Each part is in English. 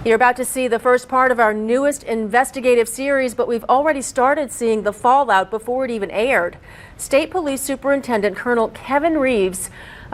You're about to see the first part of our newest investigative series, but we've already started seeing the fallout before it even aired. State Police Superintendent Colonel Kevin Reeves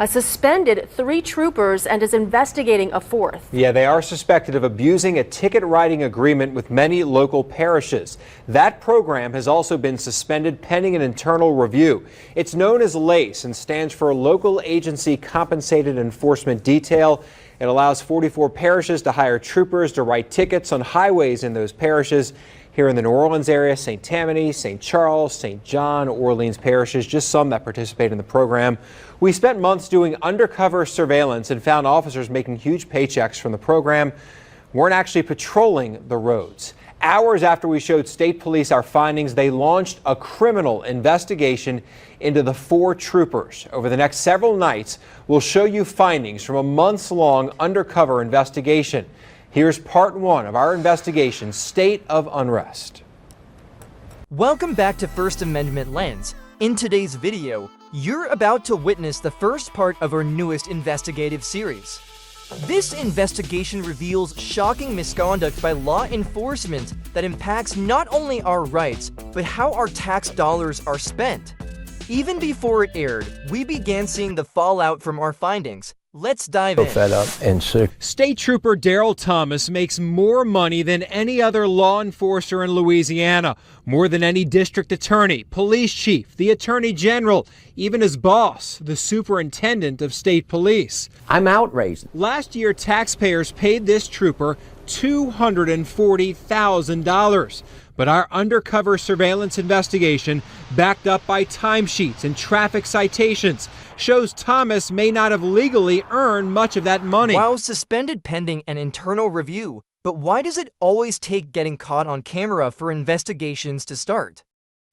suspended 3 troopers and is investigating a 4th. Yeah, they are suspected of abusing a ticket writing agreement with many local parishes. That program has also been suspended pending an internal review. It's known as LACE and stands for Local Agency Compensated Enforcement Detail. It allows 44 parishes to hire troopers to write tickets on highways in those parishes. Here in the New Orleans area, St. Tammany, St. Charles, St. John, Orleans parishes, just some that participate in the program. We spent months doing undercover surveillance and found officers making huge paychecks from the program weren't actually patrolling the roads. Hours after we showed state police our findings, they launched a criminal investigation into the 4 troopers. Over the next several nights, we'll show you findings from a months-long undercover investigation. Here's part 1 of our investigation, State of Unrest. Welcome back to First Amendment Lens. In today's video, you're about to witness the first part of our newest investigative series. This investigation reveals shocking misconduct by law enforcement that impacts not only our rights, but how our tax dollars are spent. Even before it aired, we began seeing the fallout from our findings. Let's dive in. Fed up and sick. State Trooper Darrell Thomas makes more money than any other law enforcer in Louisiana, more than any district attorney, police chief, the attorney general, even his boss, the superintendent of state police. I'm outraged. Last year, taxpayers paid this trooper $240,000. But our undercover surveillance investigation, backed up by timesheets and traffic citations, shows Thomas may not have legally earned much of that money. While suspended pending an internal review, but why does it always take getting caught on camera for investigations to start?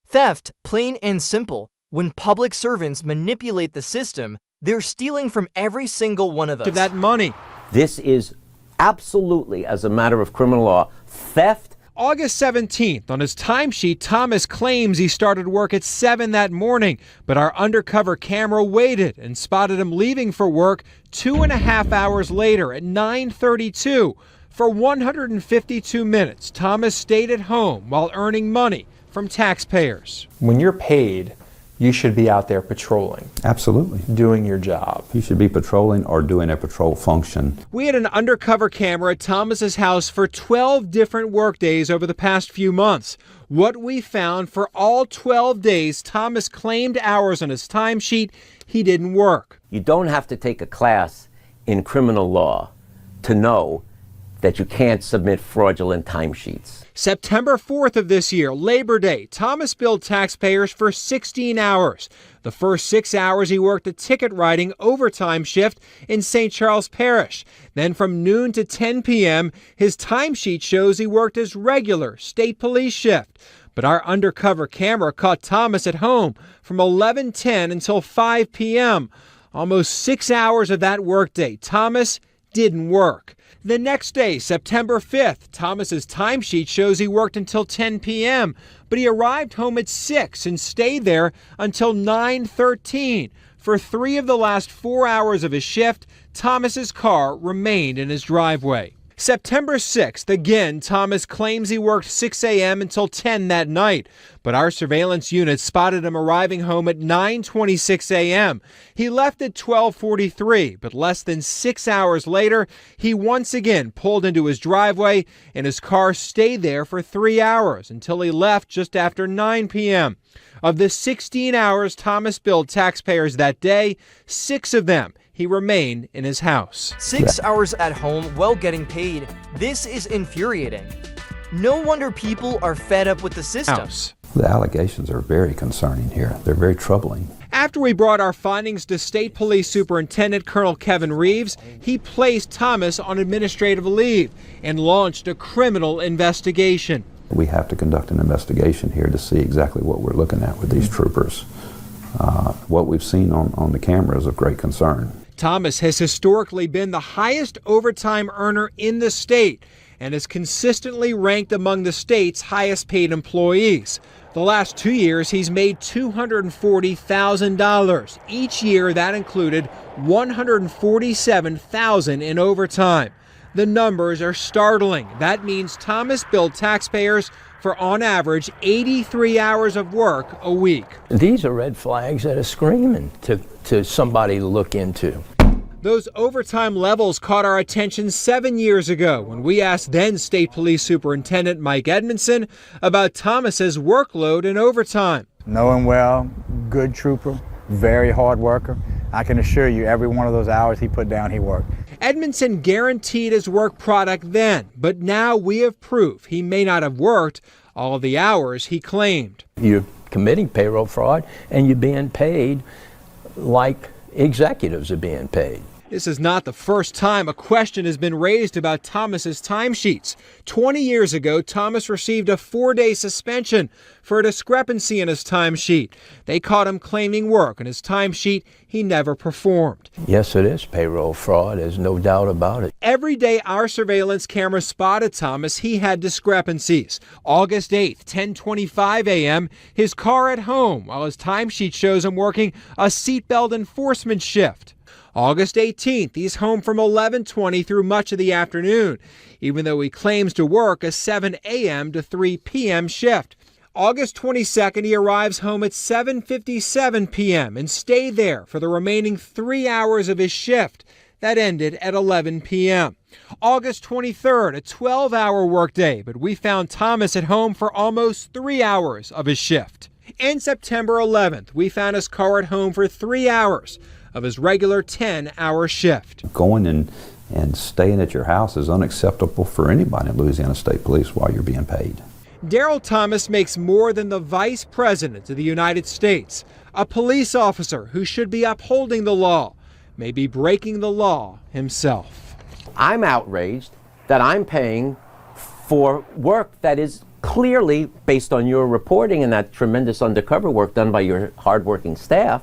Theft, plain and simple. When public servants manipulate the system, they're stealing from every single one of us. Of that money. This is absolutely, as a matter of criminal law, theft. August 17th, on his timesheet, Thomas claims he started work at 7 that morning, but our undercover camera waited and spotted him leaving for work 2.5 hours later at 9:32. For 152 minutes, Thomas stayed at home while earning money from taxpayers. When you're paid, you should be out there patrolling. Absolutely. Doing your job. You should be patrolling or doing a patrol function. We had an undercover camera at Thomas's house for 12 different work days over the past few months. What we found, for all 12 days Thomas claimed hours on his timesheet he didn't work. You don't have to take a class in criminal law to know that you can't submit fraudulent timesheets. September 4th of this year, Labor Day, Thomas billed taxpayers for 16 hours. The first 6 hours he worked a ticket writing overtime shift in St. Charles Parish. Then from noon to 10 p.m., his timesheet shows he worked his regular state police shift. But our undercover camera caught Thomas at home from 11:10 until 5 p.m. Almost 6 hours of that workday, Thomas didn't work. The next day, September 5th, Thomas's timesheet shows he worked until 10 p.m., but he arrived home at 6 and stayed there until 9:13. For 3 of the last 4 hours of his shift, Thomas's car remained in his driveway. September 6th, again, Thomas claims he worked 6 a.m. until 10 that night, but our surveillance unit spotted him arriving home at 9:26 a.m. He left at 12:43, but less than 6 hours later, he once again pulled into his driveway, and his car stayed there for 3 hours until he left just after 9 p.m. Of the 16 hours Thomas billed taxpayers that day, 6 of them he remained in his house. 6 hours at home while getting paid. This is infuriating. No wonder people are fed up with the system. The allegations are very concerning here. They're very troubling. After we brought our findings to State Police Superintendent Colonel Kevin Reeves, he placed Thomas on administrative leave and launched a criminal investigation. We have to conduct an investigation here to see exactly what we're looking at with these troopers. What we've seen on the camera is of great concern. Thomas has historically been the highest overtime earner in the state and is consistently ranked among the state's highest paid employees. The last 2 years, he's made $240,000. Each year, that included $147,000 in overtime. The numbers are startling. That means Thomas billed taxpayers for, on average, 83 hours of work a week. These are red flags that are screaming to somebody to look into. Those overtime levels caught our attention 7 years ago when we asked then State Police Superintendent Mike Edmondson about Thomas's workload and overtime. Know him well, good trooper, very hard worker. I can assure you every one of those hours he put down, he worked. Edmondson guaranteed his work product then, but now we have proof he may not have worked all of the hours he claimed. You're committing payroll fraud and you're being paid like executives are being paid. This is not the first time a question has been raised about Thomas's timesheets. 20 years ago, Thomas received a 4-day suspension for a discrepancy in his timesheet. They caught him claiming work in his timesheet he never performed. Yes, it is payroll fraud. There's no doubt about it. Every day our surveillance camera spotted Thomas, he had discrepancies. August 8th, 10:25 a.m., his car at home, while his timesheet shows him working a seatbelt enforcement shift. August 18th, he's home from 11:20 through much of the afternoon, even though he claims to work a 7 a.m. to 3 p.m. shift. August 22nd, he arrives home at 7:57 p.m. and stayed there for the remaining 3 hours of his shift. That ended at 11 p.m. August 23rd, a 12-hour workday, but we found Thomas at home for almost 3 hours of his shift. And September 11th, we found his car at home for 3 hours of his regular 10-hour shift. Going and staying at your house is unacceptable for anybody in Louisiana State Police while you're being paid. Darrell Thomas makes more than the Vice President of the United States, a police officer who should be upholding the law, may be breaking the law himself. I'm outraged that I'm paying for work that is clearly, based on your reporting and that tremendous undercover work done by your hardworking staff,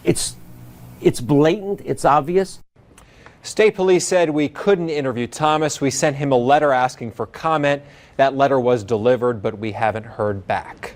it's blatant, it's obvious. State Police said we couldn't interview Thomas. We sent him a letter asking for comment. That letter was delivered, but we haven't heard back.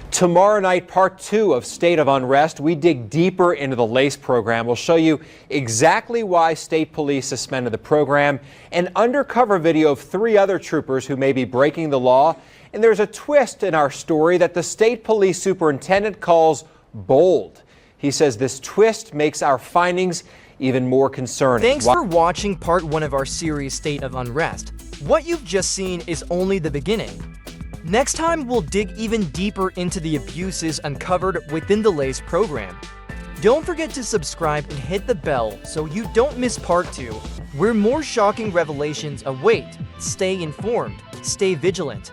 Tomorrow night, part 2 of State of Unrest, we dig deeper into the LACE program. We'll show you exactly why State Police suspended the program, an undercover video of 3 other troopers who may be breaking the law, and there's a twist in our story that the State Police Superintendent calls bold. He says this twist makes our findings even more concerning. Thanks for watching part 1 of our series State of Unrest. What you've just seen is only the beginning. Next time, we'll dig even deeper into the abuses uncovered within the LACE program. Don't forget to subscribe and hit the bell so you don't miss part 2, where more shocking revelations await. Stay informed, stay vigilant.